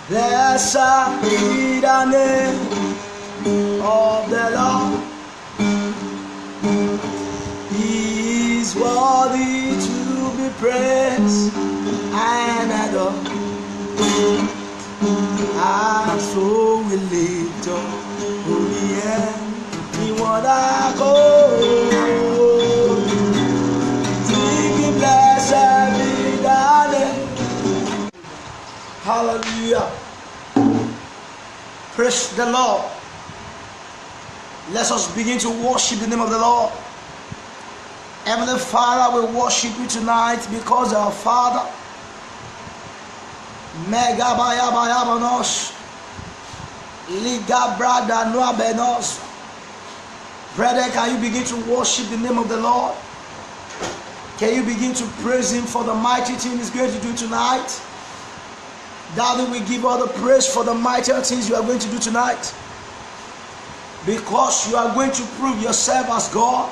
Blessed be the name of the Lord. He is worthy to be praised and adored. And so we lift up holy hand. We want to go. Singing blessed be the name. Hallelujah. Praise the Lord. Let us begin to worship the name of the Lord. Heavenly Father, we worship you tonight because our Father. Mega baya baya banos. Liga brada noa benos. Brother, can you begin to worship the name of the Lord? Can you begin to praise Him for the mighty thing He's going to do tonight? Daddy, we give all the praise for the mighty things you are going to do tonight. Because you are going to prove yourself as God.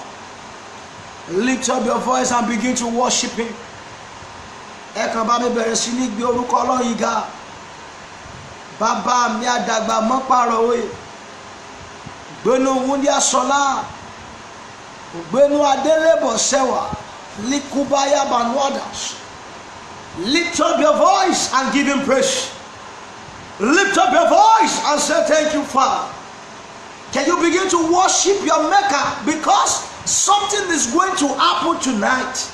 Lift up your voice and begin to worship Him. Baba mi adagba mo paro oye. Gbenu wundi asola. Gbenu adelebo sewa. Likubaya banwadas. Lift up your voice and give Him praise. Lift up your voice and say thank you, Father. Can you begin to worship your Maker? Because something is going to happen tonight.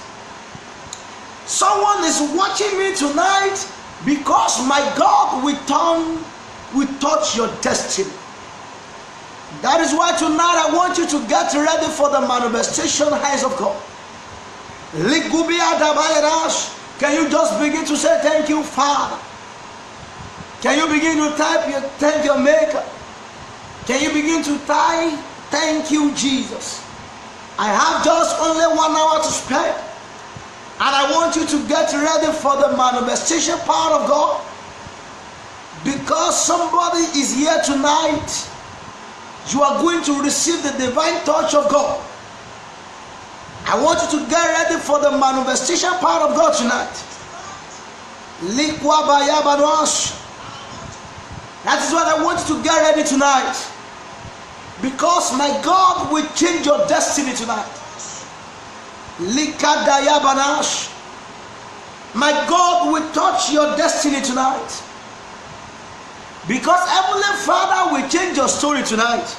Someone is watching me tonight because my God will touch your destiny. That is why tonight I want you to get ready for the manifestation hands of God. Can you just begin to say thank you, Father? Can you begin to thank your Maker? Can you begin to type thank you, Jesus? I have just only 1 hour to spend. And I want you to get ready for the manifestation power of God. Because somebody is here tonight. You are going to receive the divine touch of God. I want you to get ready for the manifestation power of God tonight. That is what I want you to get ready tonight. Because my God will change your destiny tonight. My God will touch your destiny tonight. Because Heavenly Father will change your story tonight.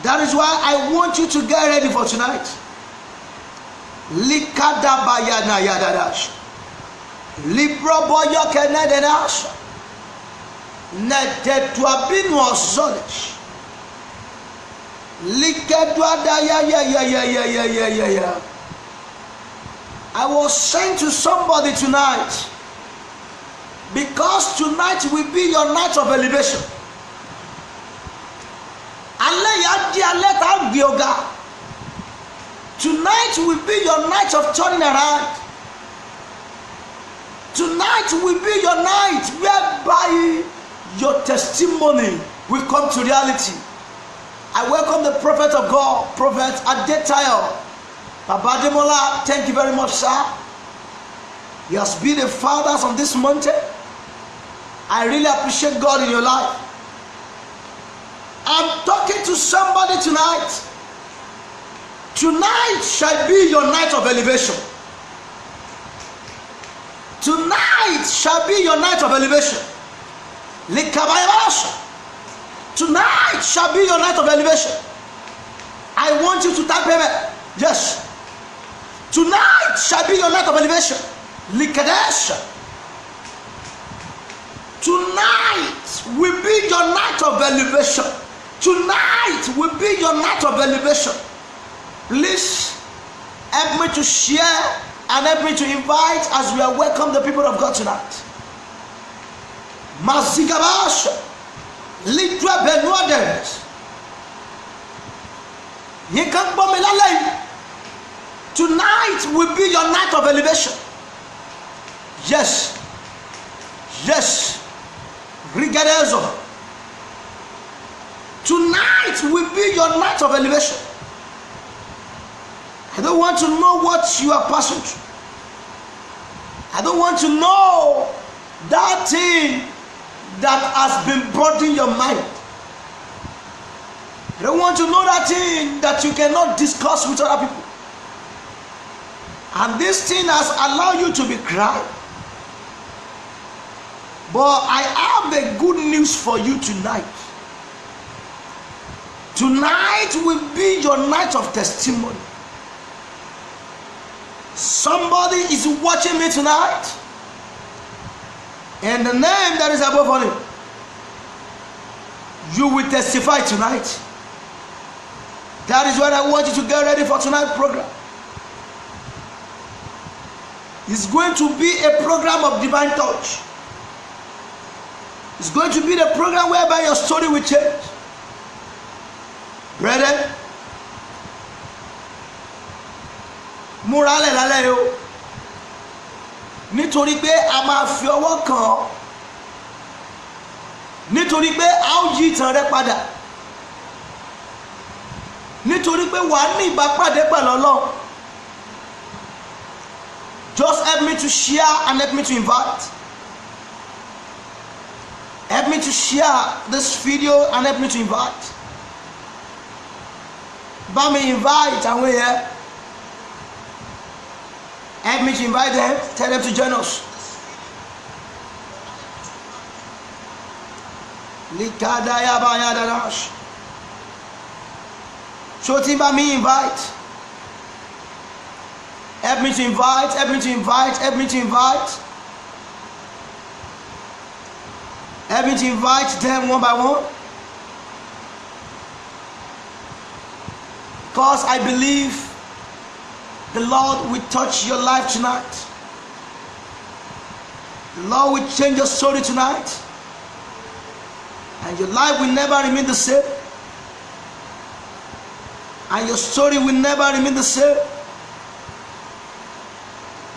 That is why I want you to get ready for tonight. I was saying to somebody tonight, because tonight will be your night of elevation. Tonight will be your night of turning around. Tonight will be your night whereby your testimony will come to reality. I welcome the prophet of God, Prophet Adetayo. Baba Demola, thank you very much, sir. He has been a father on this mountain. I really appreciate God in your life. I'm talking to somebody tonight. Tonight shall be your night of elevation. Tonight shall be your night of elevation. Tonight shall be your night of elevation. I want you to type amen. Yes. Tonight shall be your night of elevation. Tonight will be your night of elevation. Tonight will be your night of elevation. Please help me to share and help me to invite as we are welcome the people of God tonight. Mazigabash, Lidra Benwades. Tonight will be your night of elevation. Yes. Yes. Rigadezo. Tonight will be your night of elevation. I don't want to know what you are passing through. I don't want to know that thing that has been burdening your mind. I don't want to know that thing that you cannot discuss with other people. And this thing has allowed you to be crying. But I have a good news for you tonight. Tonight will be your night of testimony. Somebody is watching me tonight, and the name that is above all name, you will testify tonight. That is what I want you to get ready for tonight's program. It's going to be a program of divine touch. It's going to be the program whereby your story will change. Brethren, múra lẹ̀ lálẹ́ o, nítorí pé a máa fi ọwọ́ kàn ọ́, nítorí pé a ó yí ìtàn rẹ padà, nítorí pé wà á ní ìbápàdé pẹ̀lú Ọlọ́run. Just help me to share and help me to invite. Help me to share this video and help me to invite. Bá mi invite àwọn èèyàn. Help me to invite them. Tell them to join us. Likadaya bayadadash. Shoti bá mi invite. Help me to invite. Help me to invite. Help me to invite. Help me to invite them one by one. Because I believe the Lord will touch your life tonight. The Lord will change your story tonight. And your life will never remain the same. And your story will never remain the same.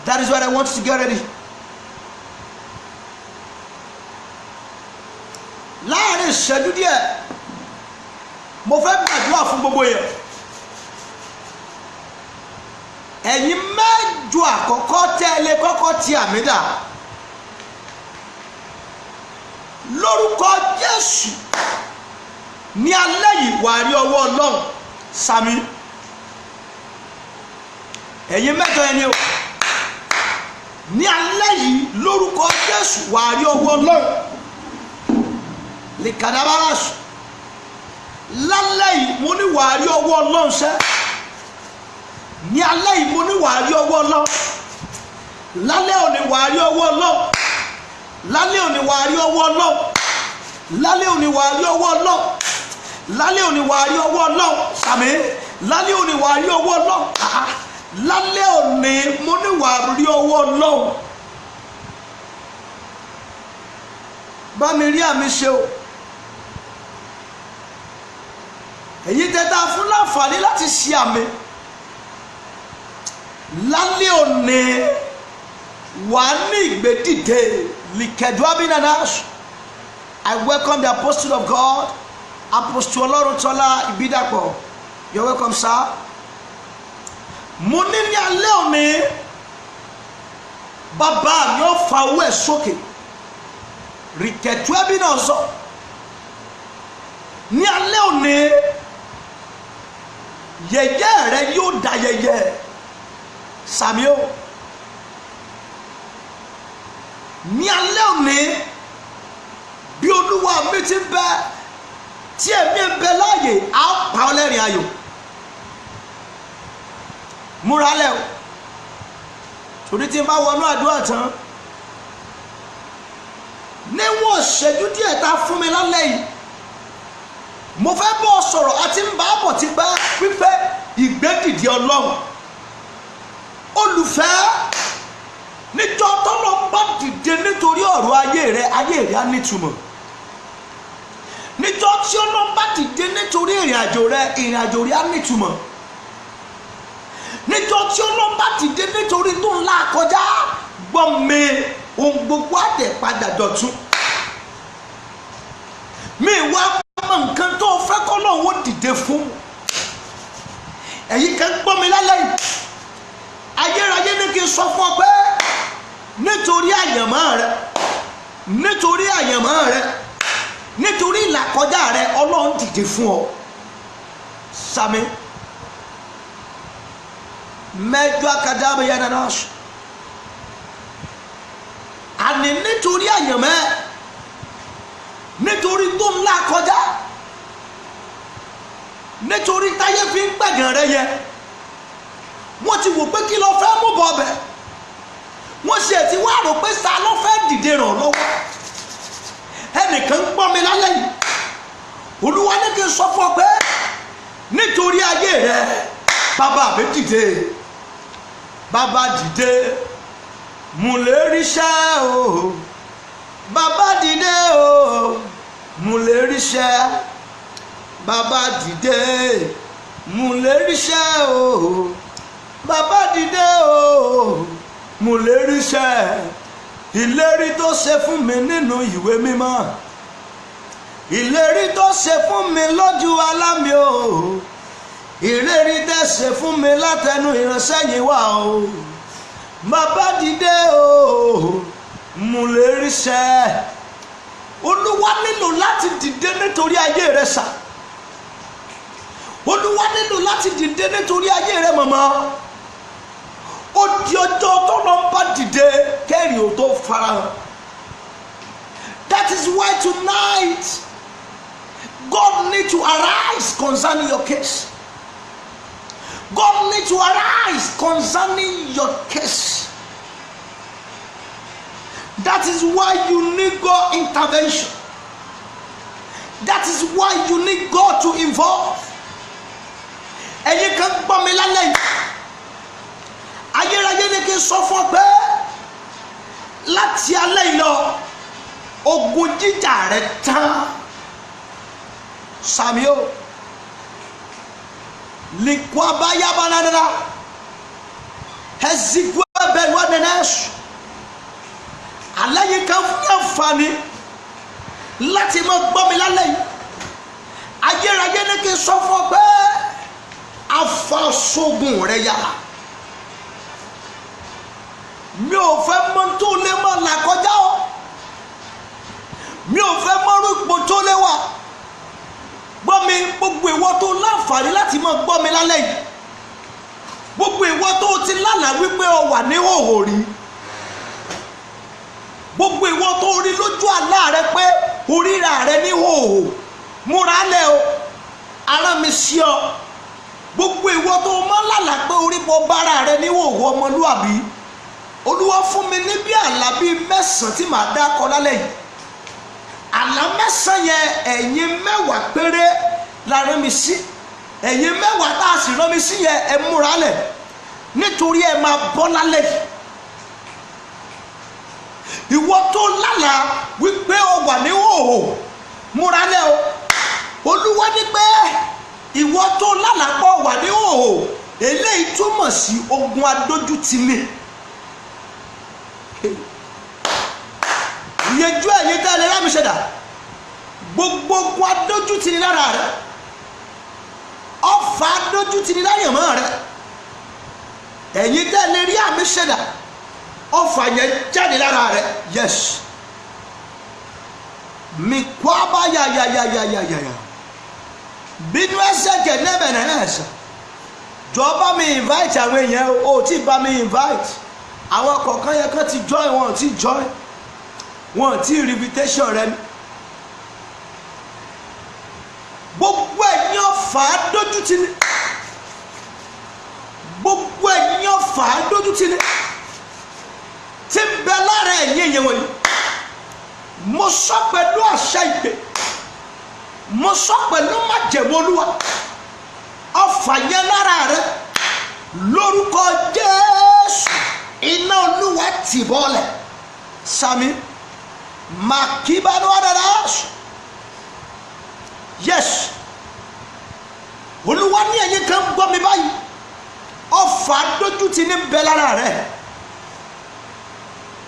That is what I want you to get ready. Láàrin ìṣẹ́jú díẹ̀, mo fẹ́ gbàdúrà fún gbogbo yẹn. Ẹ̀yin mẹ́jọ àkọ́kọ́ tẹ́lẹ̀ kọ́kọ́ ti àmì dà. Lórúkọ Jésù ní alẹ́ yìí wà á rí ọwọ́ Ọlọ́run sàmì. Ẹ̀yin mẹ́jọ ẹni o. Ní alẹ́ yìí lórúkọ Jésù wà á rí ọwọ́ Ọlọ́run. Lè kàdábàràṣù. Lálẹ́ yìí mo ní wà á rí ọwọ́ Ọlọ́run sẹ́. Ní alẹ́ yìí mo ní wà á rí ọwọ́ Ọlọ́run. Lálẹ́ òní wà á rí ọwọ́ Ọlọ́run. Lálẹ́ òní wà á rí ọwọ́ Ọlọ́run. Lálẹ́ òní wà á rí ọwọ́ Ọlọ́run. Lálẹ́ òní wà á rí ọwọ́ Ọlọ́run. Sàmì. Lálẹ́ òní wà á rí ọwọ́ Ọlọ́run. Lálẹ́ òní mo ní wà á rí ọwọ́ Ọlọ́run. Bá mi rí àmì ṣe o. Èyí tẹ́tà fún láǹfààní láti ṣe àmì. Lálẹ́ òní wà á ní ìgbédìde likedwabinanash. I welcome the apostle of God, Apostle Oloruntola Ibidapo. You're welcome, sir. Mo ní ní alẹ́ òní bàbá mi ó fa owó ẹ̀ sókè. Riketwabinazọ. Ní alẹ́ òní yẹ̀yẹ́ rẹ yóò da yẹ̀yẹ́. Samuel, ní alẹ́ òní bí Olúwa mi ti ń bẹ tí ẹ̀mí ń bẹ láàyè á pa ọ́ lẹ́rìn ayọ̀. Múra lẹ̀ o, torí tí n bá wọnú àdúrà tán níwọ̀n ìṣẹ́jú díẹ̀ tá fún mi lálẹ́ yìí mo fẹ́ bọ́ sọ̀rọ̀ àti ń bá bọ̀ ti pẹ́ wípé ìgbédìde Ọlọ́run. Olùfẹ́, níjọ́ tọ́lọ́ bá dìde nítorí ọ̀rọ̀ ayé rẹ á nítumọ̀. Níjọ́ tí Ọlọ́run bá dìde nítorí ìrìnàjò rẹ á nítumọ̀. Níjọ́ tí Ọlọ́run bá dìde nítorí tó ń là kọjá gbọ́n mi ohun gbogbo àtẹ̀ padà dọ̀tun. Mi wá mọ nǹkan tó fẹ́ kọ́ náà wọ́n dìde fún. Ẹ̀yin kan gbọ́ mi lálẹ́ yìí. Ayérayé ní kí n sọ fún ọ pé ní nítorí àyànmọ́ rẹ, nítorí ìlàkọjá rẹ, Ọlọ́run dìde fún ọ. Sami mẹ́jọ akadàbọ̀ yẹn nana sùn. Àní nítorí àyànmọ́, nítorí tó ń là kọjá, nítorí táyé fi ń gbẹ̀gàn rẹ yẹ, wọ́n ti wò pé kí ló fẹ́ mú bọ̀ bẹ̀, wọ́n sì ti wá rò pé sa ló fẹ́ dìde ràn lọ́wọ́. Ẹnìkan ń gbọ́ mi lálẹ́ yìí, Olúwa ní kí n sọ fún ọ pé nítorí ayé rẹ, bàbá mi dìde, bàbá dìde, mo lè ríṣẹ́ o, bàbá dìde o, mo lè ríṣẹ́, bàbá dìde, mo lè ríṣẹ́ o, bàbá dìde o, mo lè ríṣẹ́. Ìlérí tó ṣe fún mi nínú ìwé mímọ́, ìlérí tó ṣe fún mi lójú alámì o, ìlérí tẹ́ ṣe fún mi látẹnu ìránṣẹ́ yìí wá o, bàbá dìde o, mo lè ríṣẹ́. Olúwa nílò láti dìde nítorí ayé rẹ sà. Olúwa nílò láti dìde nítorí ayé rẹ màmá. Ó di ọjọ́ tó lọ bá dìde kẹ́rì ò tó farahàn. That is why tonight God need to arise concerning your case. God need to arise concerning your case. That is why you need God intervention. That is why you need God to involve. Ẹ̀yin kan gbọ́ mi lálẹ́ yìí. Ayérayé ní kí n sọ fún ọ pé láti alẹ́ yìí lọ ogun jíjà rẹ tán. Samuel likwaba yabanana hezikwa benwa nenesu. Alẹ́ yìí kan fún àǹfààní láti máa gbọ́ mi lálẹ́ yìí. Ayérayé ní kí n sọ fún ọ pé afasogun rẹ yára. Mi ò fẹ́ mọ̀ tó lè máa là kọjá o, mi ò fẹ́ mọ̀ rúgbò tó lè wà. Gbọ́ mi, gbogbo ìwọ tó láǹfààní láti máa gbọ́ mi lálẹ́ yìí, gbogbo ìwọ tó ti lálàá wípé o wà ní hòhò rí, gbogbo ìwọ tó rí lójú àlá rẹ pé oríra rẹ ní hòhò, múra lẹ̀ o, ara mi sí ọ. Gbogbo ìwọ tó máa lálàá pé orí bọ bára rẹ ní hòhò ọmọlúwàbí, Olúwa fún mi ní bí àlá bíi 9 tí màá dá kọ lálẹ́ yìí. Àlá 9 yẹn ẹ̀yin 10 péré la rán mi sí. Ẹ̀yin 10 tá a sì rán mi sí yẹn ẹ múra lẹ̀ nítorí ẹ máa bọ́ lálẹ́ yìí. Ìwọ tó lálàá wípé o wà ní hòhò, múra lẹ̀ o. Olúwa ní pé ìwọ tó lálàá pọ̀ wà ní hòhò, eléyìí túmọ̀ sí ogun adójútì mi. Ìyẹjú ẹ̀yin tẹ́ lè rámi ṣẹ̀dá, gbogbo ogun adójútì ní lára rẹ, ọfà adójútì ní láyàmọ́ rẹ, ẹ̀yin tẹ́ lè rí àmì ṣẹ̀dá, ọfà yẹn jáde lára rẹ. Yes, mi kọ́ abá yàyàyàyàyàyà bínú ẹsẹ̀ jẹ̀ nẹ́bẹ̀ náà ẹ̀sẹ̀ jọba mi invite àwọn èèyàn o tí bá mi invite àwọn kọ̀ọ̀kan yẹn kan ti join, wọn ti join, wọn ti invitation rẹ ni. Gbogbo ẹ̀yin ọ̀fà dójútì ni, gbogbo ẹ̀yin ọ̀fà dójútì ni tí ń bẹ lára ẹ̀yin èèyàn wọ̀nyí, mo sọ pẹ̀lú àṣẹ ìpè, mo sọ pẹ̀lú májẹ̀mú Olúwa, ọ̀fà yẹn lára rẹ lórúkọ Jésù, iná Olúwa tì bọ́lẹ̀. Sami makibanu adadash. Yes, Olúwa ní ẹ̀yin kan gbọ́ mi báyìí, ọ̀fà dójútì ní bẹ lára rẹ.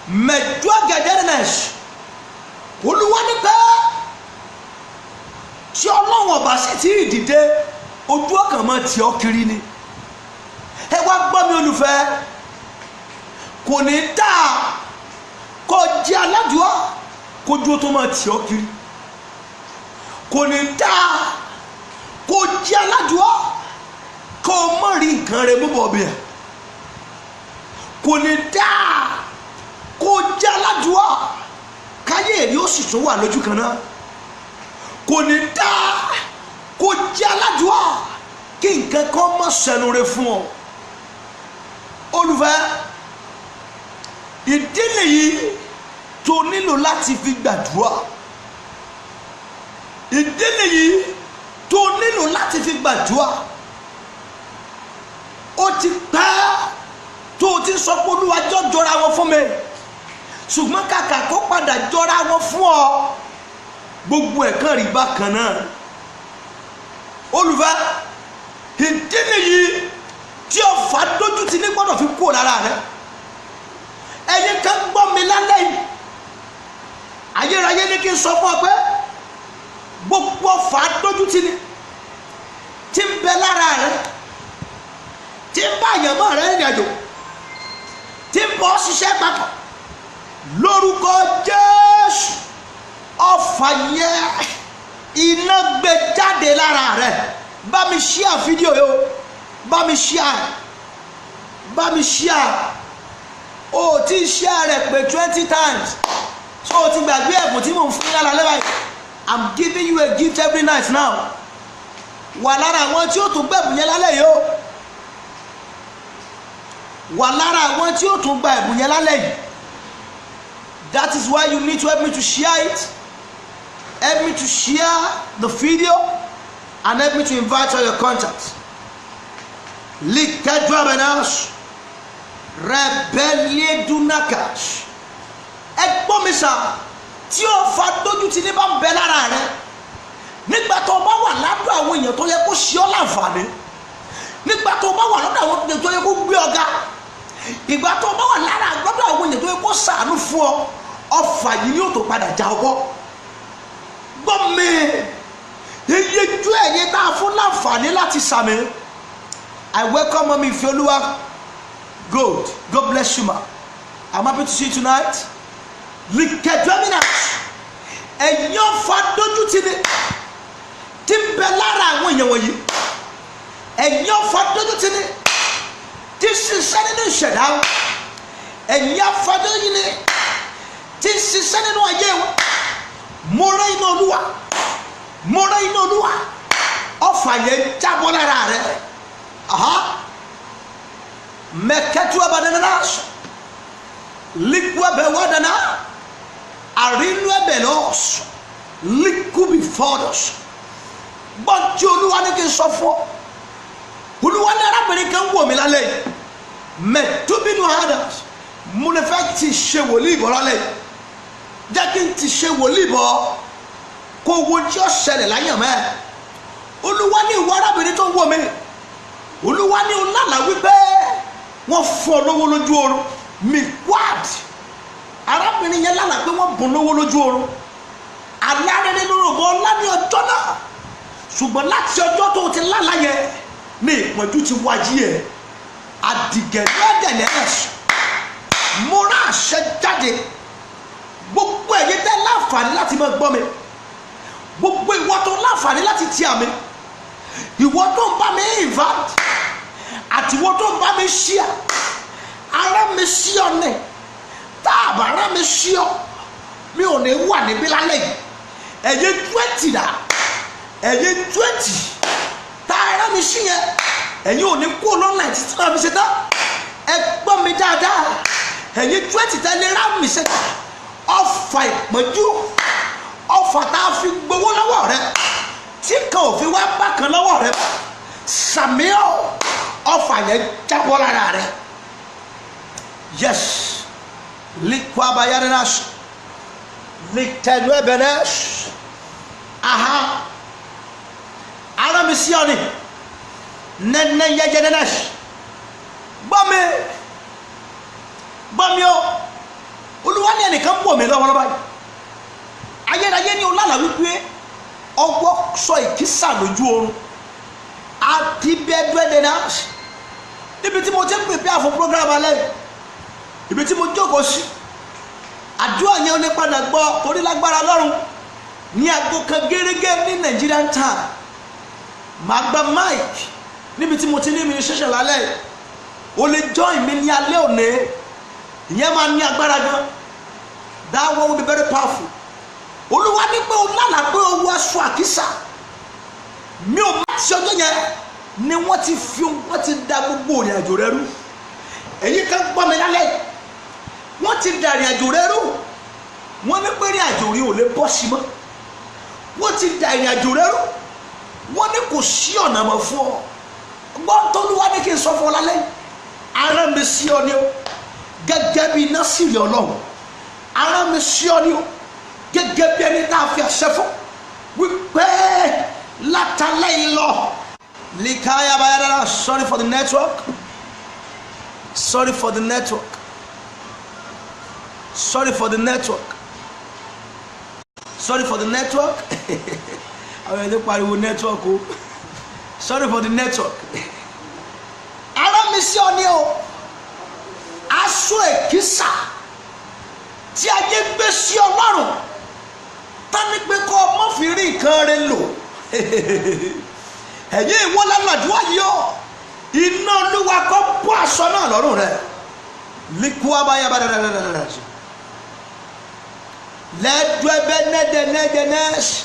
Mẹjọ gẹdẹrẹnẹsì, Olúwa ní pé tí Ọlọ́run ọba sì ti dìde, ojú ọkàn máa tì ọ́ kiri ni. Ẹ wá gbọ́ mi olùfẹ́, kò ní dáa kó jẹ́ aládùúgbò kójú tó máa tì ọ́ kiri, kò ní dáa kó jẹ́ aládùúgbò kó má rí nǹkan rẹ̀ mú bọ̀ bíẹ̀, kò ní dáa kó jẹ́ aládùúgbò káyé èrè ó sì tún wà lójú kan náà, kò ní dáa kó jẹ́ aládùúgbò kí nǹkan kan má sẹnu rẹ̀ fún ọ. Olùfẹ́, ìdí nìyí tó nílò láti fi gbàdúrà, ìdí nìyí tó nílò láti fi gbàdúrà. Ó ti pẹ́ tó o ti sọ pé Olúwa jọra wọn fún mi, ṣùgbọ́n kàkà kó padà jọra wọn fún ọ, gbogbo ẹ̀kan rí bákan náà. Olùfẹ́, ìdí nìyí tí ọ̀fà dójú ti ní gbọ́dọ̀ fi kúrò lára rẹ. Ẹ̀yin kan gbọ́ mi lálẹ́ yìí, ayérayé ní kí n sọ fún ọ pé gbogbo ọ̀fà dójú ti ní tí ń bẹ lára rẹ, tí ń bá àyànmọ́ rẹ rìnrìn àjò, tí ń bọ́ ṣiṣẹ́ papọ̀, lórúkọ Jésù ọ̀fà yẹn iná gbé jáde lára rẹ. Bá mi share fídíò yìí o, bá mi share, bá mi share. O ti share rẹ̀ pé 20 times, so o ti gbàgbé ẹ̀bùn tí mò ń fún yín lálẹ́ báyìí. I'm giving you a gift every night now. Wà lára àwọn tí ó tún gbẹ̀bùn yẹn lálẹ́ yìí o, wà lára àwọn tí ó tún gba ẹ̀bùn yẹn lálẹ́ yìí. That is why you need to help me to share it, help me to share the video, and help me to invite all your contacts. Likadwabenash rebellion dunakash. Ẹgbọ́n mi sà, tí ó fa dójú ti ní bá ń bẹ lára rẹ, nígbà tó bá wà lọ́dọ̀ àwọn èèyàn tó yẹ kó ṣe ọ́ láǹfààní, nígbà tó bá wà lọ́dọ̀ àwọn èèyàn tó yẹ kó gbé ọ̀gá, ìgbà tó bá wà lọ́dọ̀ àwọn èèyàn tó yẹ kó ṣàánú fún ọ, ọfà yìí yóò tó padà já ọwọ́. Gbọ́ mi, iye ju ẹ̀yẹ tá a fún láǹfààní láti sàmì. I welcome Mommy Ifeoluwa Gold. God bless you, ma. I'm happy to see you tonight. Likedwamina, ẹ̀yin ọ̀fà dójú ti ní tí ń bẹ lára àwọn èèyàn wọ̀nyí, ẹ̀yin ọ̀fà dójú ti ní tí ń ṣiṣẹ́ nínú ìṣẹ̀dá wọn, ẹ̀yin ọ̀fà dójú ní tí ń ṣiṣẹ́ nínú ayé wọn. Mo rán iná Olúwa, mo rán iná Olúwa, ọ̀fà yẹn jábọ́ lára rẹ̀. Mẹkẹtu abadananas, likwa bewadana, arinu ebelos, likubi fodos. Bọ́ntì Olúwa ní kí n sọ fún ọ, Olúwa ní arábìnrin kan wò mí lálẹ́ yìí, mẹtúbínú hadas, mo lè fẹ́ ti ṣe wòlíì bọ̀ lálẹ́ yìí, jẹ́ kí n ti ṣe wòlíì bọ̀ kó wo tí ó ṣẹlẹ̀ láyé mẹ́. Olúwa ní ìwọ arábìnrin tó wò mí, Olúwa ní ọlọ́lá wípé wọ́n fún ọ lówó lójú oorun. Mi wad arábìnrin yẹn lálàá pé wọ́n bùn lówó lójú oorun. Alárẹ̀rẹ̀ ló rò bọ́ ọlá ní ọjọ́ náà, ṣùgbọ́n láti ọjọ́ tó ti lálàá yẹn ní ìpọ́njú ti wájú yẹn. Àdìgẹ̀dẹ̀dẹ̀ ẹ̀sùn mo rán àṣẹ jáde. Gbogbo ẹ̀yin tẹ́ láǹfààní láti máa gbọ́ mi, gbogbo ìwọ tó láǹfààní láti tí àmì, ìwọ tó ń bá mi invite àti ìwọ tó ń bá mi share, ara mi sí ọ ní, tá a bá ara mi sí ọ mi ò ní wà níbí lálẹ́ yìí. Ẹ̀yin 20 dà, ẹ̀yin 20 tá ara mi sí yẹn, ẹ̀yin ò ní kú lọ́nà títí náà mi ṣe tán. Ẹ gbọ́ mi dáadáa, ẹ̀yin 20 tẹ́lẹ̀ rá mi ṣe tán. Ọfà ìpọ́njú, ọfà tá a fi gbowó lọ́wọ́ rẹ tí kan ò fi wá bákan lọ́wọ́ rẹ, sàmíọ́ ọfà yẹn jábọ́ lára rẹ. Yes, likwa bayanash, liktenuebenesh. Aha, ara mi sí ọ ni, nẹ́nẹ́ yẹ́jẹ́nẹ́nẹ́sh. Gbọ́ mi o, Olúwa ní ẹnìkan wò mí lọ́wọ́lọ́wọ́ báyìí. Ayérayé ní ọlọ́lá wípé ọwọ́ sọ ìkísà lójú oorun. Àti bẹ́ẹ̀dẹ́dẹ́ náà níbi tí mo ti ń prepare fún program alẹ́, ibi tí mo jókòó sí, àdúrà yẹn ó ní padà gbọ́ torí lágbára lọ́run ní aago kan gẹ́gẹ́ ní Nigerian time màá gba mic níbi tí mo ti ní ministration lálẹ́ o lè join mi ní alẹ́ òní ìyẹn máa ní agbára gan. That one will be very powerful. Olúwa ní pé o lálàá pé o wọ aṣọ àkísà mi ò má ti ọjọ́ yẹn ni wọ́n ti da gbogbo ìrìn àjò rẹ rú. Èyí kan gbọ́ mi lálẹ́ wọ́n ti da ìrìn àjò rẹ rú. Wọ́n ní pé ìrìn àjò rí ò lè bọ́ sí mọ́. Wọ́n ti da ìrìn àjò rẹ rú. Wọ́n ní kò sí ọ̀nà mọ́ fún ọ. Gbọ́n t'Olúwa ní kí n sọ fún ọ lálẹ́ ara mi sí ọ ní o gẹ́gẹ́ bí iná sí ilé Ọlọ́run ara mi sí ọ ní o gẹ́gẹ́ bí ẹni tá a fi àṣẹ fún wípé látàlẹ́ yìí lọ. Likaya bayadara, sorry for the network. Sorry for the network. Sorry for the network. Sorry for the network. Àwọn ẹni pariwo network o. Sorry for the network. Ara mi sí ọ ní o aṣọ èkísà tí ayé gbé sí Ọlọ́run tani pé kó ọmọ fi rí nǹkan rẹ̀ lò ẹ̀yin ìwọ lálàdúrà yìí o iná Olúwa kó bọ́ aṣọ náà lọ́rùn rẹ̀ likuwa baya badadadadada lẹ́dùn ẹbẹ nẹ́dẹ̀nẹ́dẹ̀nẹ́sì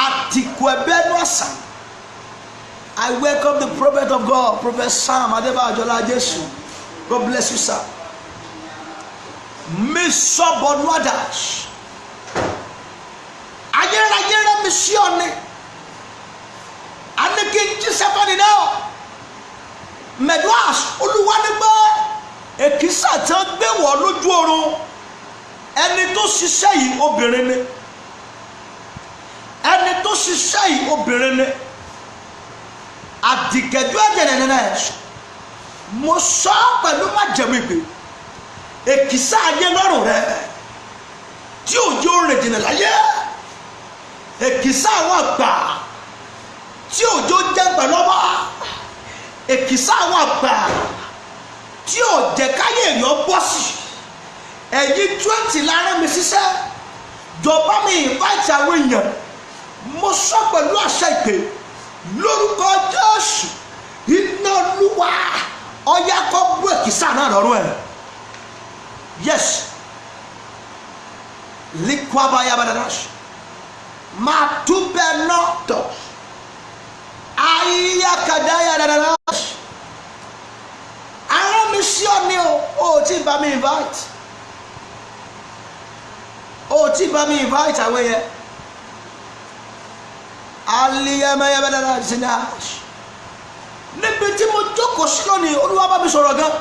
àtìkù ẹbẹ nọ́ọ̀sà. I welcome the prophet of God, Prophet Sam Adebajola Jesu. God bless you, sir. Miss Bonwadas. Ayera missione. Aneke Jisepani now. Medwas Oluwanigba. Ekisa tan gbe wo lójú ọ̀run. Ẹni tó ṣiṣẹ́ yìí obìnrin ni. Ẹni tó ṣiṣẹ́ yìí obìnrin ni. Àdìgẹ̀dú ẹ̀jẹ̀ nínú ẹ̀ mo sọ pẹ̀lú májẹ̀mú ìpè èkìsà ayé lọ́rùn rẹ tí òjò rìn jìnnà láyé èkìsà àwọn àgbà tí òjò jẹ́ pẹ̀lọ́bà èkìsà àwọn àgbà tí òjẹ̀ káyé èèyàn bọ́ sí ẹ̀yìn 20 lára mi ṣiṣẹ́ jọba mi invite àwọn èèyàn mo sọ pẹ̀lú àṣẹ ìpè lórúkọ Jésù iná Olúwa ọyá kó bú èkìsà náà lọ́rùn ẹ̀. Yes likwaba yabadadas máa tún bẹ́ẹ̀ náà tọ̀ ayíyákadá yabadadas ara mi sí ọ ní o tí bá mi invite àwọn yẹn. Aliyamaya zinash. Níbi tí mo jókòó sí lónìí Olúwa bá mi sọ̀rọ̀ gan.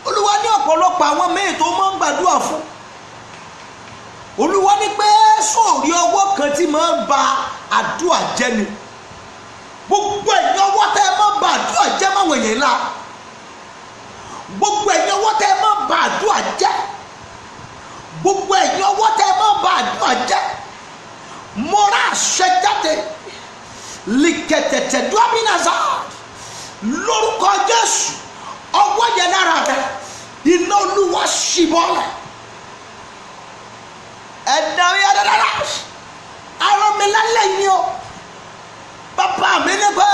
Olúwa ní ọ̀pọ̀lọpọ̀ àwọn míì tó máa ń gbàdúrà fún. Olúwa ní pé sóòrí ọwọ́ kan tí máa ń ba àdúrà jẹ́ ni. Gbogbo ẹ̀yin ọwọ́ tẹ́ ẹ máa ń ba àdúrà jẹ́ máwọn èèyàn ńlá. Gbogbo ẹ̀yin ọwọ́ tẹ́ ẹ máa ń ba àdúrà jẹ́. Gbogbo ẹ̀yin ọwọ́ tẹ́ ẹ máa ń ba àdúrà jẹ́. Mora ṣẹjáde likẹtẹtẹ duaminaza lórúkọ Jésù ọwọ́ yẹn lára rẹ iná Olúwa ṣìbọlẹ ẹdá yàrá ara mi lálẹ́ yìí o bàbá mi ní pé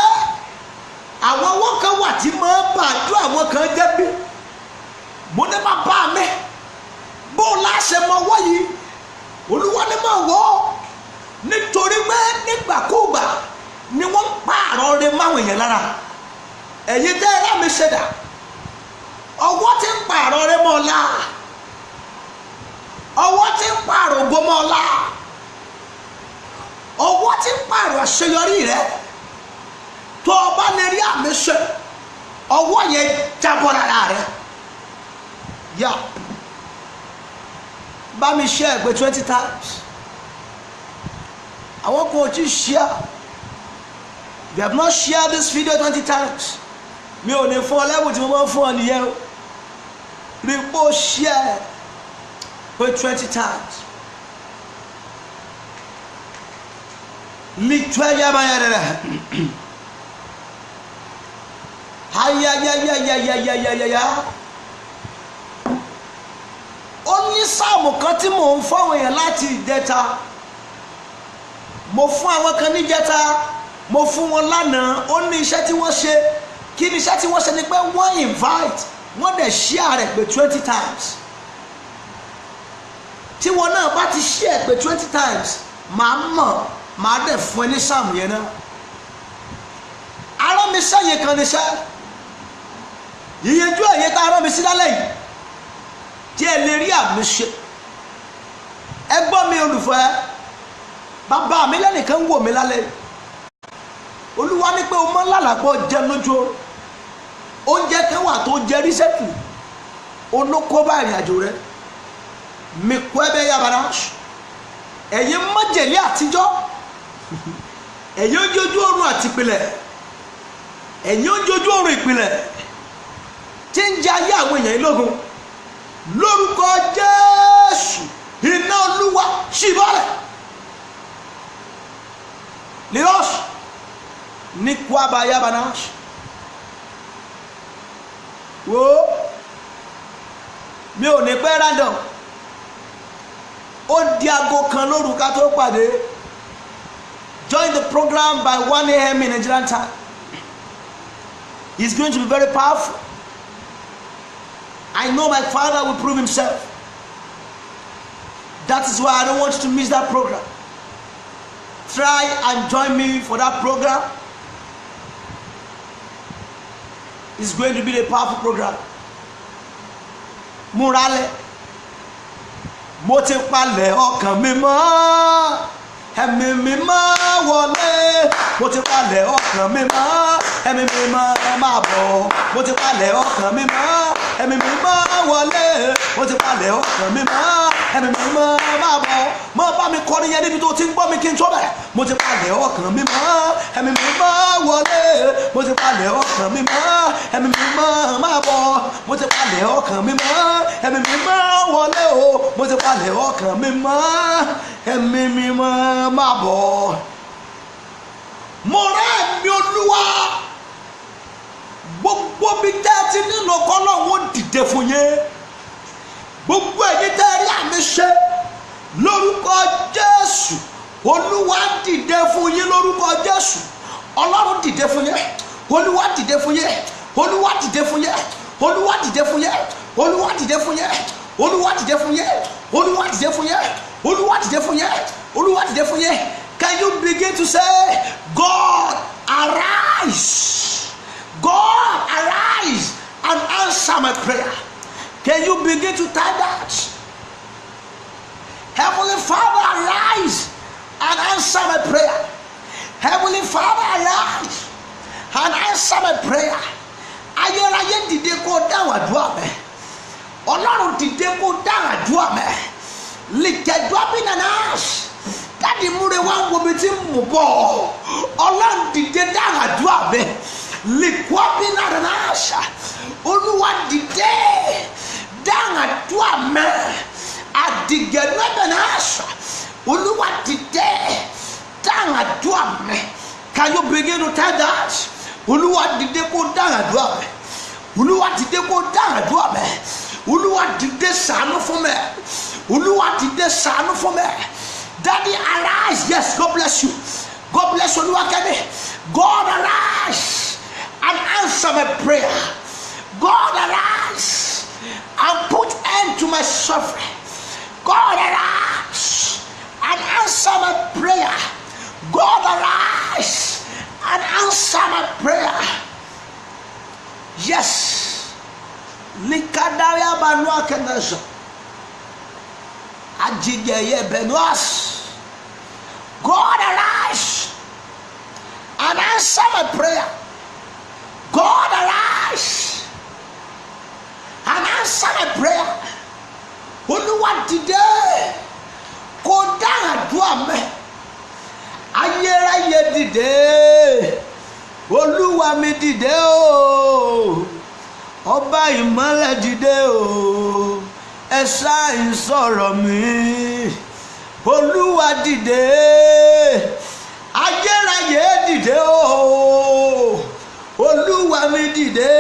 àwọn owó kan wà tí máa ń bàdúrà àwọn kan jẹ́ bí mo ní bàbá mi bó láṣẹ mọ ọwọ́ yìí Olúwa ní máa wọ́ ọ́ nítorí pé nígbàkúgbà ni wọ́n ń pààrọ̀ rẹ máwọn èèyàn lára ẹ̀yin tẹ́ ẹ lámì ṣẹ̀dá ọwọ́ tí ń pààrọ̀ rẹ mọ́ ọ̀la ọwọ́ tí ń pààrọ̀ ògo mọ́ ọ̀la ọwọ́ tí ń pààrọ̀ àṣeyọrí rẹ tó o bá lè rí àmì ṣe ọwọ́ yẹn jábọ́ lára rẹ yá bá mi ṣe ẹgbẹ́ 20 times. I want you to share. If you have not shared this video 20 times, me on the phone level to my phone here. Report share for 20 times. Litwaya bayara. Haya ya. sáàmù kan tí mò ń fáwọn èèyàn láti ìjẹta, mo fún àwọn kan níjẹta, mo fún wọn lánàá. Ó ní iṣẹ́ tí wọ́n ṣe. Kí ni iṣẹ́ tí wọ́n ṣe? Ni pé wọ́n invite, wọ́n dẹ̀ share rẹ̀ pé 20 times. Tí wọn náà bá ti share pé 20 times, màá mọ̀, màá dẹ̀ fún ẹ ní sáàmù yẹn náà. Arán mi sẹ́yìn kan níṣẹ́. Ìyẹjú ẹ̀yẹ tá arán mi sí lálẹ́ yìí tí ẹ lè rí àmì ṣe. Ẹ gbọ́ mi olùfẹ́, bàbá mi lẹ́nìkan wò mí lálẹ́ yìí. Olúwa ní pé o mọ́ lálàpọ̀ jẹ lójú oúnjẹ kan wà tó jẹ rí sẹ́kù, olóko bá ìrìn àjò rẹ. Mi kọ́ ẹ bẹ́ yàrá ẹ̀yin májèlé àtijọ́, ẹ̀yin ojú oorun àti ìpìlẹ̀, ẹ̀yin ojú oorun ìpìlẹ̀ tí ń jẹ ayé àwọn èèyàn lógun. Lórúkọ Jésù, iná Olúwa ṣì bọ́lẹ̀. Leos ní kwaba yabana wo mi ò ní pẹ́ random. Ó di aago kan lóru ká tó pàdé. Join the program by 1 a.m. in Nigerian time. It's going to be very powerful. I know my Father will prove himself. That is why I don't want you to miss that program. Try and join me for that program. It's going to be a powerful program. Múralẹ̀, mo ti palẹ̀ ọkàn mi mọ́, ẹ̀mí mi mọ́ wọlé. Mo ti palẹ̀ ọkàn mi mọ́, ẹ̀mí mi mọ́ máa bọ̀. Mo ti palẹ̀ ọkàn mi mọ́, ẹ̀mí mi mọ́ wọlé. Mo ti palẹ̀ ọkàn mi mọ́, ẹ̀mí mi mọ́ máa bọ̀. Mo bá mi kọrin yẹn níbi tó ti ń gbọ́ mi kí n tó bẹ̀. Mo ti palẹ̀ ọkàn mi mọ́, ẹ̀mí mi mọ́ wọlé. Mo ti palẹ̀ ọkàn mi mọ́, ẹ̀mí mi mọ́ máa bọ̀. Mo ti palẹ̀ ọkàn mi mọ́, ẹ̀mí mi mọ́ wọlé o. Mo ti palẹ̀ ọkàn mi mọ́, ẹ̀mí mi mọ́ máa bọ̀. Mo rẹ́ ẹ̀mí Olúwa. Gbogbo bí tẹ́ ti nílò k'Ọlọ́run dìde fún yín. Gbogbo ẹ̀yin tẹ́ rí àmì ṣe lórúkọ Jésù. Olúwa dìde fún yín lórúkọ Jésù. Ọlọ́run dìde fún yín. Olúwa dìde fún yín. Olúwa dìde fún yín. Olúwa dìde fún yín. Olúwa dìde fún yín. Olúwa dìde fún yín. Olúwa dìde fún yín. Olúwa dìde fún yín. Olúwa dìde fún yín. Can you begin to say, God arise? God arise and answer my prayer. Can you begin to type that? Heavenly Father, arise and answer my prayer. Heavenly Father, arise and answer my prayer. Ayérayé dìde kó dáhùn àdúrà mi. Ọlọ́run dìde kó dáhùn àdúrà mi. Lìkẹ̀dúrà bí nàná. Dáàdi múre wá ń wo mi tí mo bọ̀. Ọlọ́run dìde dáhùn àdúrà mi. Lìkọ́ bí nàná. Olúwa dìde dáhùn àdúrà mi. Àdìgẹ̀nú ẹ̀bẹ̀ náà. Olúwa dìde dáhùn àdúrà mi. Can you begin to tell that? Olúwa dìde kó dáhùn àdúrà mi. Olúwa dìde kó dáhùn àdúrà mi. Olúwa dìde ṣàánú fún mi. Olúwa dìde ṣàánú fún mi. Daddy, arise. Yes, God bless you. God bless you. Olúwakẹ́mi. God arise and answer my prayer. God arise and put end to my suffering. God arise and answer my prayer. God arise and answer my prayer. Yes. Likadaria banua kenezo. Ajigeye benuas. God arise and answer my prayer. God arise and answer my prayer. Olúwa dìde kó dáhùn àdúrà mi. Ayérayé dìde. Olúwa mi dìde o. Ọba ìmọ́lẹ̀ dìde o. Ẹ ṣáà sọ̀rọ̀ mi. Olúwa dìde. Ayérayé dìde o. Olúwa mi dìde.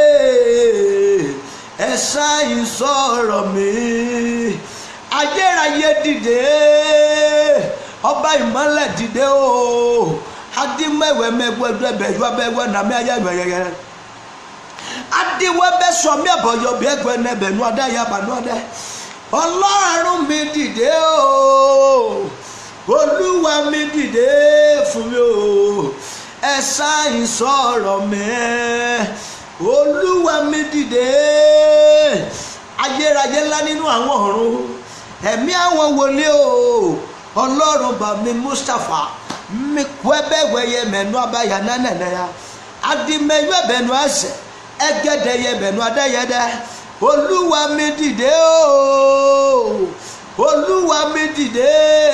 Ẹ ṣáà sọ̀rọ̀ mi. ayérayé dìde ọba ìmọ́lẹ̀ dìde o adimẹwẹ mẹgbẹdẹ bẹyọ bẹwẹ nàmi ayẹyẹ adiwẹbẹ sọmi ẹbọyọ bẹgbẹ nẹbẹ nuadẹ yaba nuadẹ Ọlọ́run mi dìde o Olúwa mi dìde fún mi o ẹ sáyìn sọ̀rọ̀ mi Olúwa mi dìde ayérayé ńlá nínú àwọn ọ̀run ẹ̀mí àwọn wòlíì o Ọlọ́run bá mi Mustapha mi kwebe weye menu abaya nanene ya adimewe benu ase egede ye benu adayede Olúwa mi dìde o Olúwa mi dìde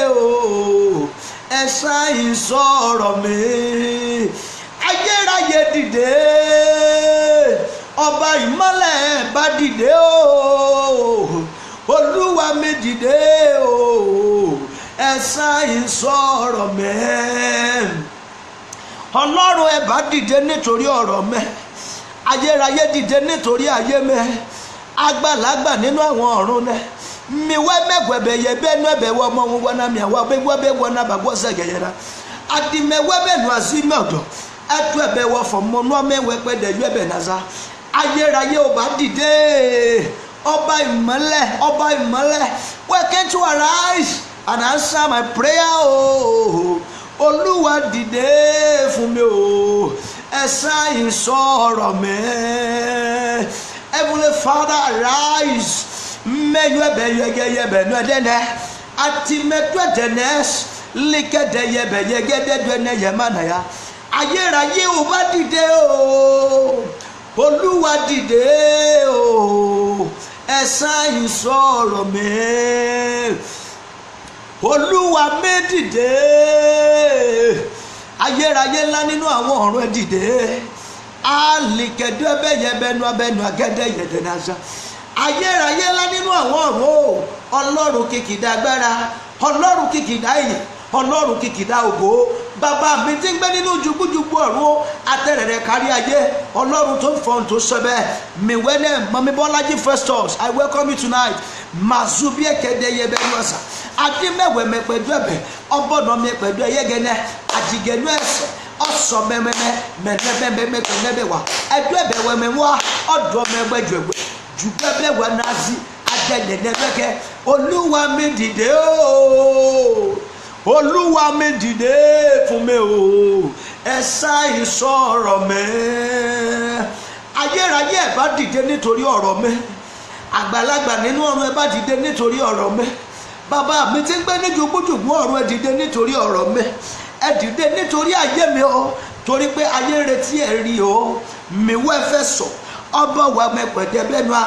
o ẹ sáyìn sọ̀rọ̀ mi ayérayé dìde ọba ìmọ́lẹ̀ bá dìde o Olúwa mi dìde o ẹ sáyìn sọ̀rọ̀ mi Ọlọ́run ẹ bá dìde nítorí ọ̀rọ̀ mi ayérayé dìde nítorí ayé mi àgbàlagbà nínú àwọn ọ̀run náà mi wá mẹ́gbẹ̀bẹ̀ yẹ bẹ́ẹ̀ nú ẹ̀bẹ̀ wọ ọmọ wọn náà mi àwọn abẹ́gbẹ́ bẹ́ẹ̀ wọ náà bàgbọ́ sẹ́gẹ̀yẹ náà adìmẹ̀wẹ́ bẹ́ẹ̀ nù àzí mẹ́ọ̀dọ̀ ẹ̀tú ẹ̀bẹ̀ wọ fọ̀mọ́ nú ọmọ ẹ̀wẹ́ pẹ́ dẹ̀ yú ẹ̀bẹ̀ nàza ayérayé ò bá dìde ọba ìmọ́lẹ̀ wake to arise and answer my prayer o Olúwa dìde fún mi o ẹ sáyìn sọ̀rọ̀ mi Heavenly Father arise meyo be yege be no dene ati meto denes likede ye be yege de ne ye manaya ayérayé ò bá dìde o Olúwa dìde o ẹ sáyìn sọ̀rọ̀ mi Olúwa mi dìde ayérayé ńlá nínú àwọn ọ̀run ẹ dìde alikede be ye be no agede ye de naza ayérayé ńlá nínú àwọn ọ̀run o Ọlọ́run kìkìdá agbára Ọlọ́run kìkìdá ìyìn Ọlọ́run kìkìdá ògo bàbá mi tí ń gbé nínú jùgbùjùgbù ọ̀run atẹ́rẹ̀rẹ̀ kárí ayé Ọlọ́run tó ń fọ́n tó sọ bẹ́ẹ̀ mi wẹ́nẹ̀ mọ́mí Bọ́lájí Festus I welcome you tonight mazubi ekede yebe nuasa adimẹ̀wẹ̀ mẹ́pẹ̀dú ẹ̀bẹ̀ ọbọ̀nà mẹ́pẹ̀dú ẹ̀yẹ́gẹ́nẹ́ àjìgẹ́nú ẹ̀sẹ̀ ọsọ mẹ́mẹ́mẹ́ mẹ́lẹ́mẹ́mẹ́mẹ́kẹ́nẹ́bẹ̀ wá ẹ̀dú ẹ̀bẹ̀ wẹ̀mẹ́wá ọ̀dọ́ mẹ́gbẹ́jọ̀gbẹ́ jùgbẹ́bẹ̀ wà nazi adẹ́nẹ́nẹ́bẹ́kẹ́ Olúwa mi dìde o Olúwa mi dìde fún mi o ẹ sáyìn sọ̀rọ̀ mi ayérayé ẹ bá dìde nítorí ọ̀rọ̀ mi àgbàlagbà nínú ọ̀run ẹ bá dìde nítorí ọ̀rọ̀ mi bàbá mi tí ń gbé ní jùgbùjùgbù ọ̀run ẹ dìde nítorí ọ̀rọ̀ mi ẹ dìde nítorí ayé mi o torí pé ayé retí ẹ rí o mi wẹ́ fẹ́ sọ ọba wa mẹ́pẹ̀dẹ́ bẹ́nu a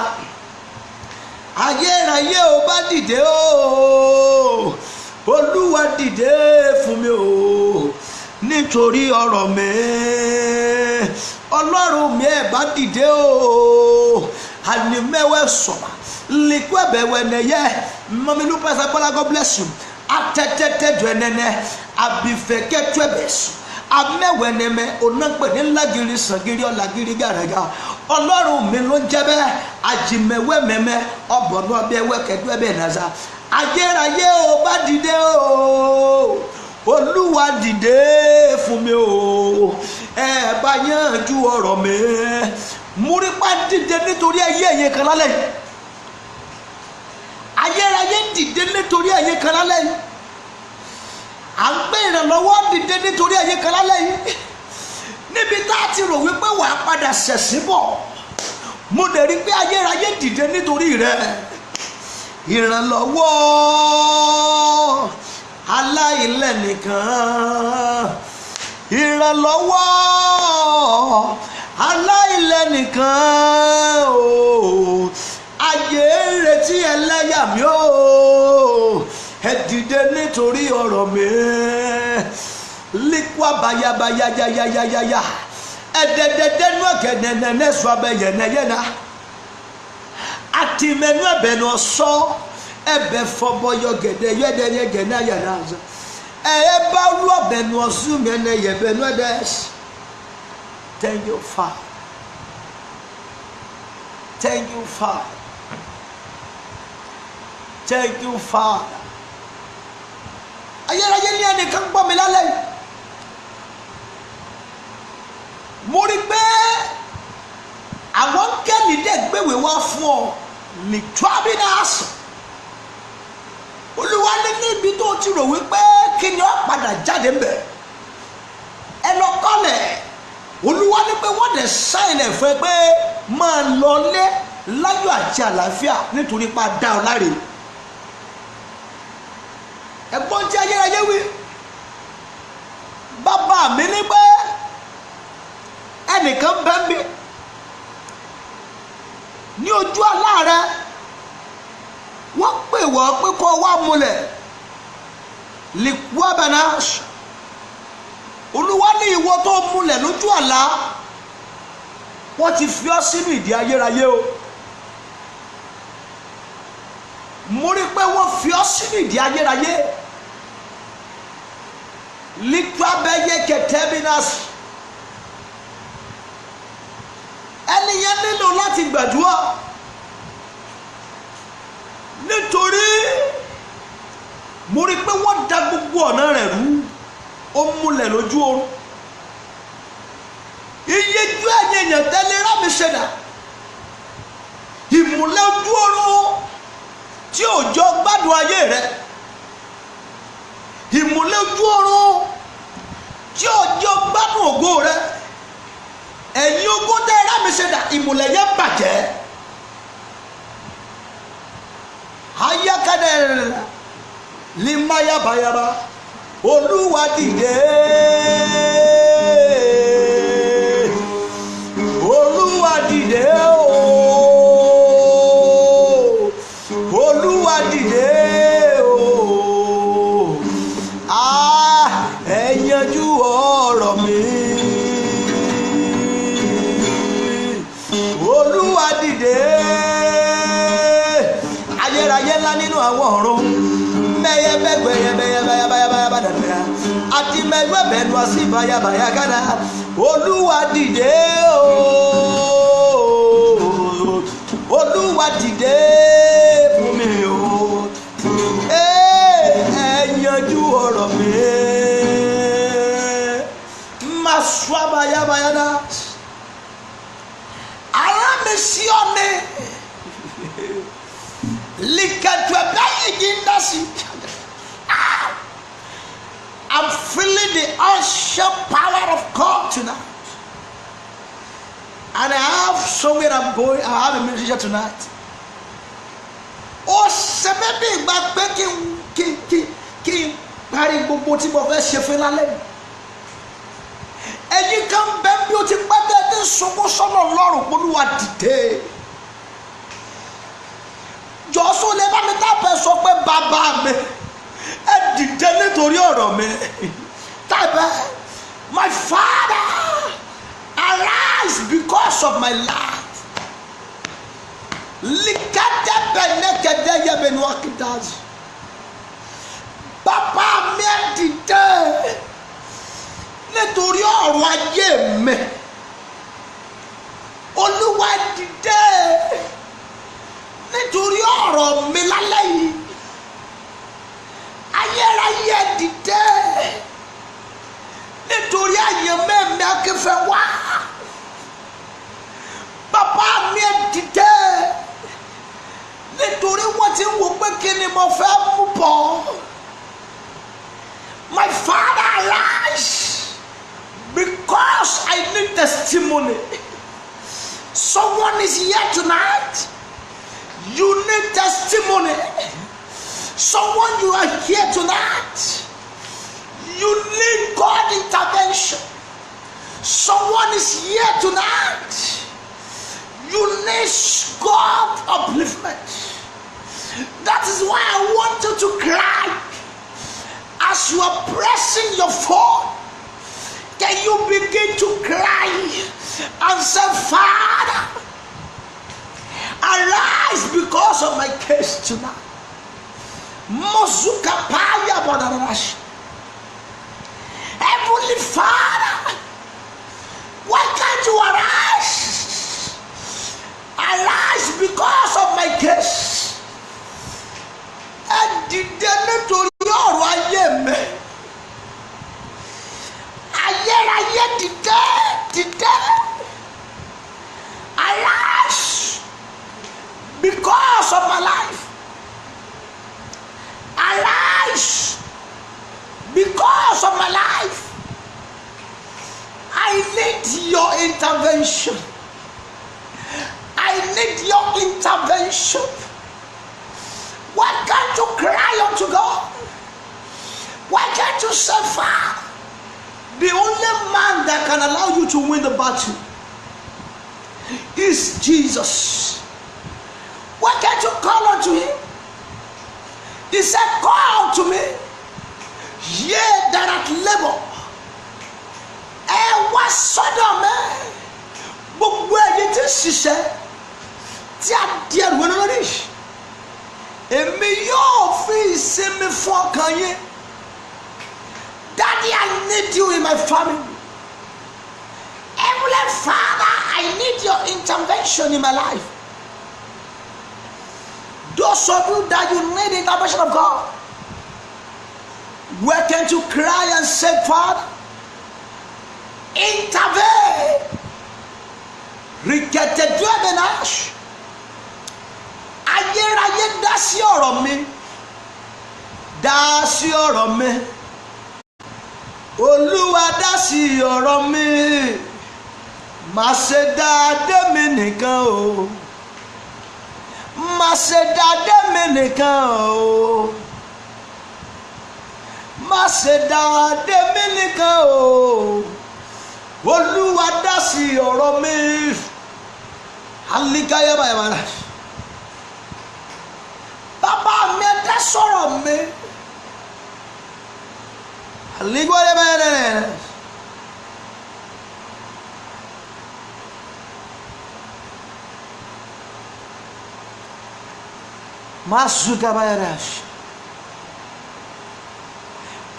ayérayé ò bá dìde o Olúwa dìde fún mi o nítorí ọ̀rọ̀ mi Ọlọ́run mi ẹ bá dìde o àní mẹ́wẹ́ sọ̀rọ̀ likú ẹ̀bẹ̀ wẹ̀nẹ̀yẹ mọ́mí ló pẹ́sẹ̀ bọ́lá God bless you atẹ́tẹ́tẹ́ dùn ẹ̀nẹ́nẹ́ àbífẹ́kẹ́ tó ẹ̀bẹ̀ sùn amẹ́wẹ̀nẹ́mẹ́ onápẹ̀ ní lágiri sàngiri ọ̀làgiri gàràgà Ọlọ́run mi ló ń jẹ́ bẹ́ẹ̀ àjìmẹ̀wẹ́ mẹ́mẹ́ ọ̀bọ̀nú ọbẹ̀ wẹ́kẹ̀dú ẹ̀bẹ̀ nàza ayérayé ò bá dìde o Olúwa dìde fún mi o ẹ bá yanjú ọ̀rọ̀ mi múrípá dìde nítorí ayé ẹ̀yẹ kan lálẹ́ yìí ayérayé dìde nítorí ayé kan lálẹ́ yìí à ń gbé ìrànlọ́wọ́ dìde nítorí ayé kan lálẹ́ yìí níbi tá a ti rò wípé wàá padà ṣẹ̀sìn bọ̀ mo lè rí pé ayérayé dìde nítorí rẹ ìrànlọ́wọ́ aláìlẹ́nìkan ìrànlọ́wọ́ aláìlẹ́nìkan o ayé retí ẹlẹ́yà mi o ẹ dìde nítorí ọ̀rọ̀ mi líkwá bayabayayayayaya ẹ̀dẹ̀dẹ̀dẹ̀nu ọ̀gẹ̀dẹ̀nẹ̀ sọ abẹ́yẹnẹyẹna àtìmẹ́nu ẹ̀bẹ̀nu ọ̀sọ́ ẹ̀bẹ̀ fọbọyọ gẹ̀dẹ̀ yẹ́dẹ̀yẹ gẹ̀nà yàrá ẹ̀yẹ bá rú ọ̀bẹ̀nu ọ̀sùn mẹ́nẹ yẹ̀bẹ̀nu ẹ̀dẹ̀ thank you Father thank you Father Thank you, Father. Ayérayé ní ẹnìkan gbọ́ mi lálẹ́ yìí. Mo rí pé àwọn kẹ́lì dẹ̀ gbéwèé wá fún ọ ní Trabinas. Olúwa ní níbi tó ti rò wípé kí ni ó padà jáde ń bẹ̀. Ẹ lọ kọ́lẹ̀. Olúwa ní pé wọ́n dẹ̀ sáìn ẹ̀ fún ẹ pé máa lọlé láyọ̀ àti àlàáfíà nítorí pa dá ọ láre. Ẹ̀gbọ́n tí ayérayé wí, bàbá mi ní pé ẹnìkan bẹ́ mi ní ojú àlá rẹ, wọ́n pè wọ́n pé kó wá múlẹ̀ lìkwábẹ̀náṣ. Olúwa ní ìwọ tó múlẹ̀ lójú àlá, wọ́n ti fi ọ́ sínú ìdí ayérayé o. Mo rí pé wọ́n fi ọ́ sínú ìdí ayérayé. Likwabeye Ketebinas. Ẹni yẹn nílò láti gbàdúrà nítorí mo rí pé wọ́n da gbogbo ọ̀nà rẹ̀ rú, ó múlẹ̀ lójú oorun. Iye ju ẹ̀yìn èèyàn tẹ́lẹ̀ rámi ṣẹ̀dá ìmúlẹ̀ ojú oorun tí òjò gbádùn ayé rẹ̀, ìmúlẹ̀ ojú oorun tí òjò gbádùn ògo rẹ̀. Ẹ̀yin ogún tẹ́ rámi ṣẹ̀dá ìmúlẹ̀ yẹn bàjẹ́. Ayakadẹ limayabayaba, Olúwa dìde, Olúwa dìde o, Olúwa dìde o, ẹ yanjú ọ̀rọ̀ mi. Olúwa dìde, ayérayé ńlá nínú àwọn ọ̀run, mẹ́yẹ́bẹ́gbẹ́yẹ́bẹ́yẹ́bẹ́yẹ́bẹ́yẹ́bẹ́yẹ́bẹ́yẹ́ àti mẹ́gbẹ́bẹ́nu àti báyàbáyàgádà. Olúwa dìde o, Olúwa dìde fún mi o, ẹ yanjú ọ̀rọ̀ mi. Má sọ báyàbáyàdá. Sí ọ̀nẹ́ I'm feeling the unseen power of God tonight, and I have somewhere I'm going. I have a message tonight. Ó ṣe bẹ́ẹ̀ ìgbà pé kí n parí gbogbo tí mo fẹ́ ṣe fún lálẹ́. Ẹ̀yin kan bẹ́ẹ̀ bí o ti pẹ́ tẹ́ ẹ sunkún sọ́nà Ọlọ́run Olúwa dìde. Jọ̀ọ́sọ lè bá mi tábẹ̀ sọ pé bàbá mi ẹ dìde nítorí ọ̀rọ̀ mi. Tábẹ̀, my Father, arise because of my life. Likade benekede yebenu akidazi. Bàbá mi ẹ dìde nítorí ọ̀rọ̀ ayé mi. Olúwa dìde nítorí ọ̀rọ̀ mi lálẹ́ yìí. Ayérayé dìde nítorí ayé mẹ́mi akẹ́fẹ́ wá. Bàbá mi dìde nítorí wọ́n ti ń wò pé kí ni mo fẹ́ mú bọ̀. My Father, arise because I need testimony. Someone is here tonight. You need testimony. Someone, you are here tonight. You need God intervention. Someone is here tonight. You need God upliftment. That is why I want you to cry as you are pressing your phone. Can you begin to cry and say, Father, arise because of my case tonight. Heavenly Father, why can't you arise? Arise because of my case. dìde nítorí ọ̀rọ̀ ayé mi. Ayérayé dìde, dìde. Arise because of my life. Arise because of my life. I need your intervention. I need your intervention. Why can't you cry unto God? Why can't you say, Father? The only man that can allow you to win the battle is Jesus. Why can't you call unto him? He said, call to me, ye that at labor. Ẹ wá sọ́dọ̀ mi, gbogbo ẹ̀yin tí ń ṣiṣẹ́ tí a di ẹrù wọn lórí. Èmi yóò fi ìsinmi fún ọkàn yín. Daddy, I need you in my family. Heavenly Father, I need your intervention in my life. Those of you that you need the intervention of God, where can't you cry and say, Father, intervene? Riketeduebenash. Ayérayé dá sí ọ̀rọ̀ mi. Dá sí ọ̀rọ̀ mi. Olúwa dá sí ọ̀rọ̀ mi. Má ṣe dá dé mi nìkan o. Má ṣe dá dé mi nìkan o. Má ṣe dá dé mi nìkan o. Olúwa dá sí ọ̀rọ̀ mi. Alikaya bayabara. Bàbá mi dá sọ̀rọ̀ mi. Aligwale bayabara. Masuka bayabara.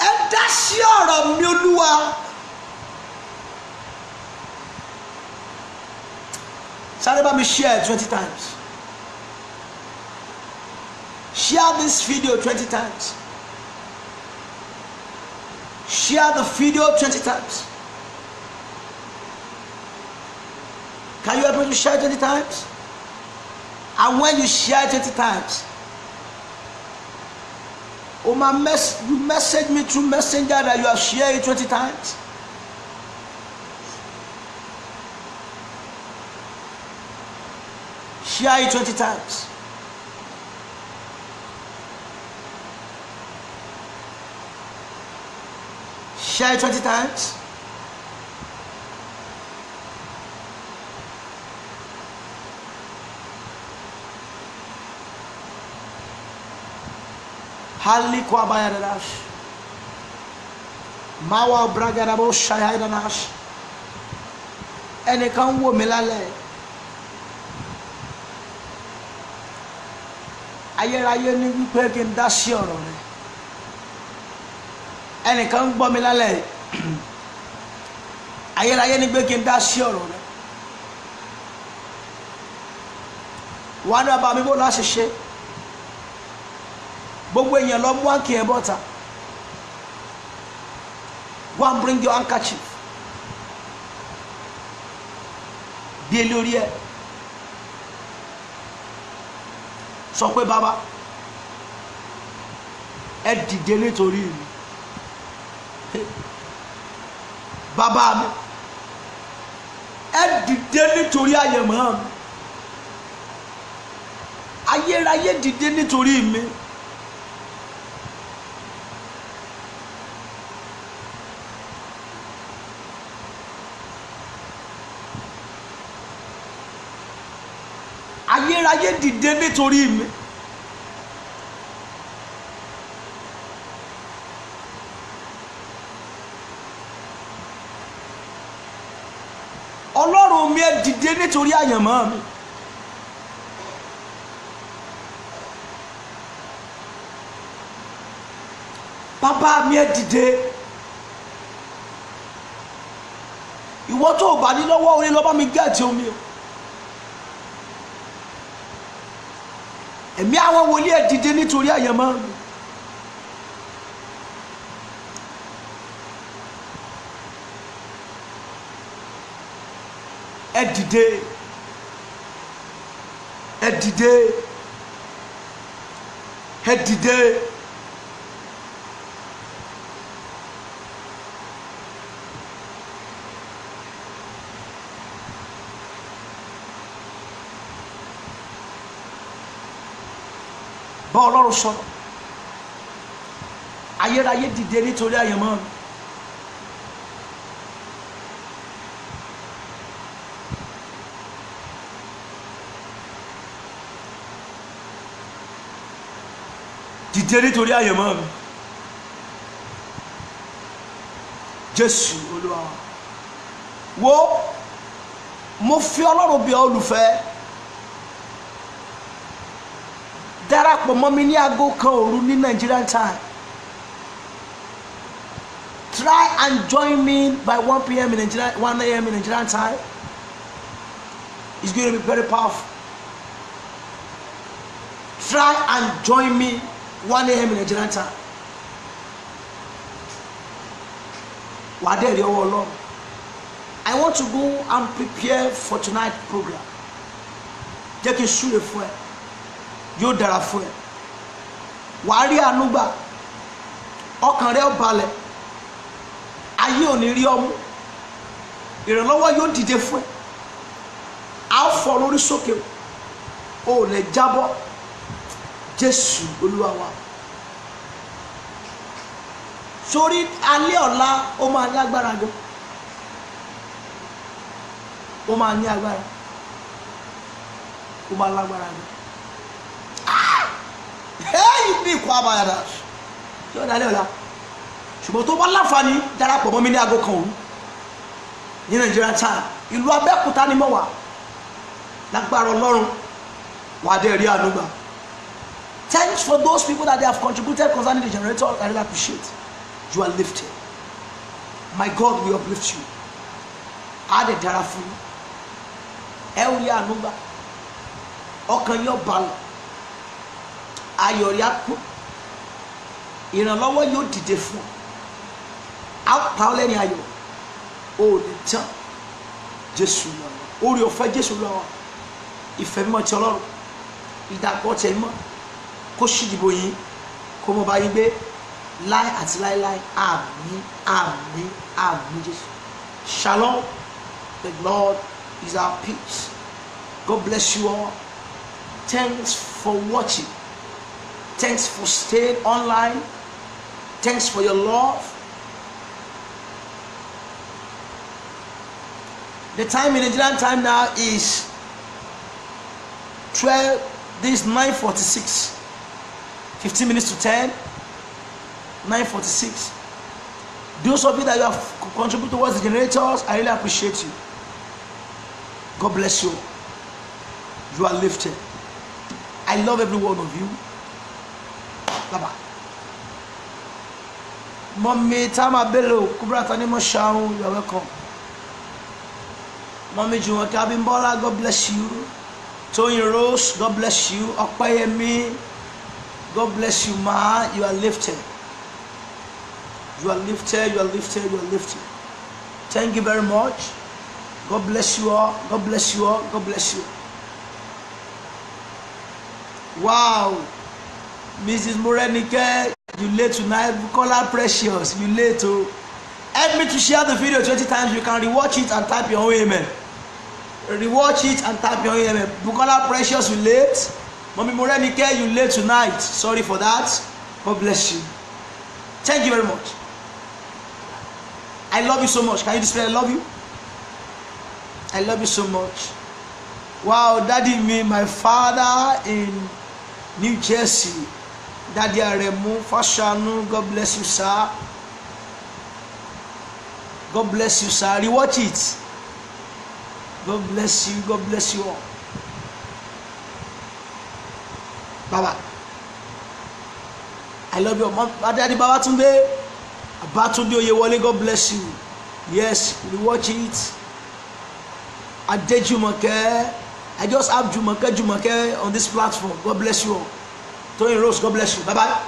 Ẹ dá sí ọ̀rọ̀ mi Olúwa. Sorry about me, share 20 times. Share this video 20 times. Share the video 20 times. Can you help me to share 20 times? And when you share 20 times, you message me through Messenger that you have shared it 20 times. Share it 20 times. Share it 20 times. Hali kwa bayadadash. Mawa bragadabo shayadanash. Ẹnìkan wò mí lálẹ́. Ayérayé ní wípé kí n dá sí ọ̀rọ̀ rẹ̀. Ẹnìkan ń gbọ́ mi lálẹ́. Ayérayé ní pé kí n dá sí ọ̀rọ̀ rẹ̀. Wà ní bàbá mi bó láṣẹ ṣe. Gbogbo èèyàn lọ mú àǹkì ẹ̀ bọ́ta. Go and bring your handkerchief. Bí lórí ẹ̀. Sọ pé bàbá ẹ dìde nítorí mi. Bàbá mi ẹ dìde nítorí àyẹ̀mọ́ mi. Ayérayé dìde nítorí mi. Ayérayé dìde nítorí mi. Ọlọ́run mi ẹ dìde nítorí àyànmọ́ mi. Bàbá mi ẹ dìde. Ìwọ tó bá ní lọ́wọ́ orí lọ bá mi gẹ́ẹ̀tì omi o. Ẹ̀mí àwọn wòlíì ẹ dìde nítorí àyànmọ́ mi. ẹ dìde, ẹ dìde, ẹ dìde. Bá Ọlọ́run sọ̀rọ̀, ayérayé dìde nítorí àyànmọ́ mi. Dìde nítorí àyànmọ́ mi. Jésù Olúwa wa. Wo, mo fi Ọlọ́run bí olùfẹ́. Darapọ̀ mọ́ mi ní aago kan òru ní Nigerian time. Try and join me by 1 p.m. in Nigeria, 1 a.m. in Nigerian time. It's going to be very powerful. Try and join me 1 a.m. in Nigerian time. Waderi Ọlọ́run. I want to go and prepare for tonight's program. Jẹ́ kí n súre fún ẹ. Yóò dára fún ẹ. Wàá rí àánú gbà. Ọkàn rẹ ó balẹ̀. Ayé ò ní rí ọmú. Ìrànlọ́wọ́ yóò dìde fún ẹ. A ó fọ́ lórí sókè. O ò lè jábọ́. Jésù Olúwa wa. Sórí alẹ́ ọ̀la ó máa ní agbára gan. Ó máa ní agbára. Ó máa lágbára gan. Bí ikú abayada yóò dálé ọ̀la. Ṣùgbọ́n tó bá láǹfààní darapọ̀ mọ́ mi ní aago kan òru ní Nigeria time. Ìlú Abẹ́òkúta ni mo wà. Lágbára Ọlọ́run wà á dé rí àánú gbà. Thanks for those people that they have contributed concerning the generator. I really appreciate. You are lifted. My God will uplift you. Á dẹ̀ dára fún yín. Ẹ ó rí àánú gbà. Ọkàn yóò balẹ̀. Ayọ̀ rí àpò. Ìrànlọ́wọ́ yóò dìde fún ọ. Á pa ọ́ lẹ́ni ayọ̀. O ò ní tán. Jésù lọ. Orí ọ̀fẹ́ Jésù lọ. Ìfẹ́ mímọ́ ti Ọlọ́run. Ìdàpọ̀ tẹ̀ mọ́. Kó ṣídìbò yín. Kó mọ bá yín gbé. Láì àti láíláí. Àmín, àmín, àmín Jésù. Shalom. The Lord is our peace. God bless you all. Thanks for watching. Thanks for staying online. Thanks for your love. The time in Nigerian time now is 12. This is 9:46. 15 minutes to 10. 9:46. Those of you that you have contributed towards the generators, I really appreciate you. God bless you. You are lifted. I love every one of you. Bye-bye. Mommy Tama Bello, Kubra Tanimo Shaun, you are welcome. Mommy Jumoke Abimbola, God bless you. Tony Rose, God bless you. Okpayemi, God bless you, Ma. You are lifted. You are lifted, you are lifted, you are lifted. Thank you very much. God bless you all. God bless you all. God bless you. Wow. Mrs. Morenike, you late tonight. Bukola Precious, you late too. Help me to share the video 20 times. You can rewatch it and type your own amen. Rewatch it and type your own amen. Bukola Precious, you late. Mommy Morenike, you late tonight. Sorry for that. God bless you. Thank you very much. I love you so much. Can you display I love you? I love you so much. Wow, Daddy, me, my father in New Jersey. Daddy Aremu Fashanu, God bless you, sir. God bless you, sir. Rewatch it. God bless you. God bless you all. Baba. I love you. Daddy Babatunde. Babatunde Oyewole, God bless you. Yes, rewatch it. Adejumoke. I just have Jumoke on this platform. God bless you all. Tony Rose, God bless you. Bye-bye.